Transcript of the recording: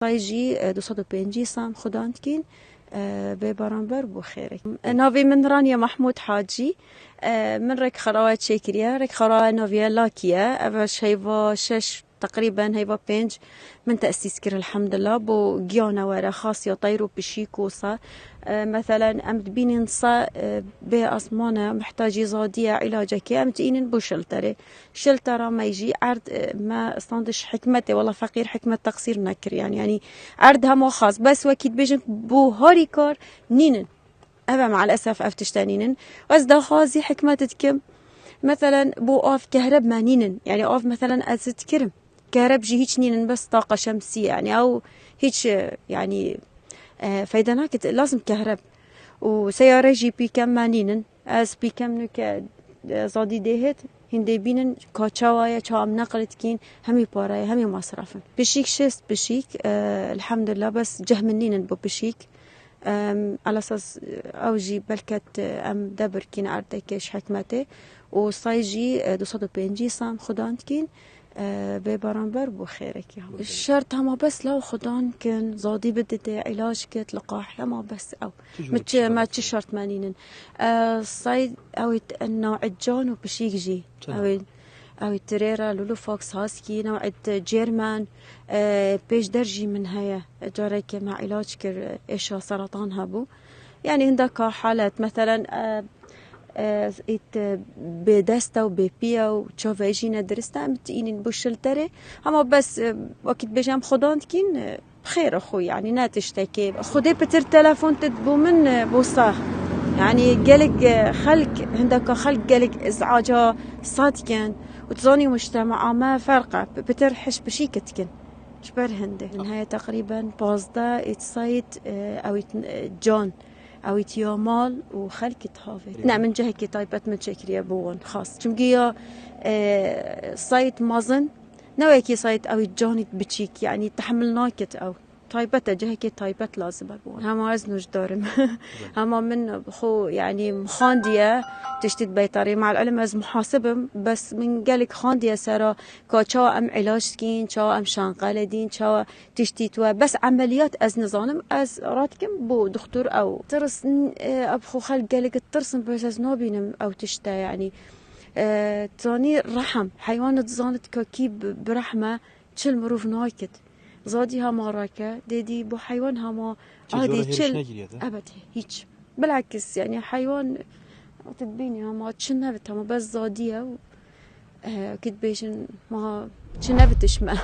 طيجي 250 سام خدان تكين ببرامبر بخيرك. نافي من رانيا محمود حاجي من رك خراوات شيكريا رك خرا نوفيا لاكيا أباش هيفا شش تقريبا هيفا بينج من تأسيس كر الحمد لله بو جيونا ورا خاص يطيروا بشيكوصا مثلا أمد بيني نصا بأسمانة محتاجي زادية علاجك أمد إينن بو شلترة ما يجي عرض ما استندش حكمته والله فقير حكمة تقصير نكر يعني عرضها مو خاص بس وكيد بيجن بو هوريكار نينن أبا مع الأسف أفتشتانينن وأزدا خازي حكمتك مثلا بو أوف كهرب ما نينن يعني أوف مثلا أزد كرم كهرب جي هيك نينن بس طاقة شمسية يعني أو هيك يعني فايدناك لازم كهرب وسيارة جي بي كم ما نينن أز بي كم نك زادي دهت هندي بينن كاتشاوايا شام نقلت كين همي باراي همي مصرفن بشيك شست بشيك الحمد لله بس جهمنين بو بشيك على اساس اوجي بلكت ام دبر كين عردكش حكمته وصايجي 250 سام خدان كين ببرامبر بخيرك يا الشرط هما بس لو خدان كن زادي بدت علاج كت لقاح ما بس او ما شرط مانينن صيد او نوع الجون وبشيك جي او تريرا لولو فوكس هاسكي نوع جيرمان بيش درجي من هيا جارك مع علاج كر ايش سرطان هابو يعني عندك حالات مثلا بدستا وبيبيا وتشوفيجينا درستا متينين بوشلتري اما بس وقت بيجام خدان كين بخير اخوي يعني نا تشتكي خدي بتر تلفون تدبو من بوصاه يعني قلق خلق عندك خلق قلق ازعاجا صادقا وتظني مجتمع ما فرقه بترحش بشيكتكن شبر هندي النهاية تقريبا بازدا اتصايد او جون او يتيامال وخلق تهافي نعم من جهة طيبت من شكل يبون خاص چمكي صيد مازن نوعكي صيد او جوني بتشيك يعني تحملناكت او طيبت جهكي طيبت لازم أبون هما أزنوش دارم هما من بخو يعني مخاندية تشتت بيطري مع العلم از محاسبم بس من قالك خاندية سارة كا أم علاج كين شا أم شانقالة دين شا تشتيتوا بس عمليات از نظام از راتكم بو دكتور أو ترس أبخو خلق قالك الترسم بس از نوبينم أو تشتا يعني تاني رحم حيوان تزانت كاكيب برحمة تشل مروف نايكت زادي هما راكا ديدي بو حيوان هما عادي تشل أبد هيك بالعكس يعني حيوان تدبيني هما تشنبت هما بس زادية كد بيشن ما تشنبتش ما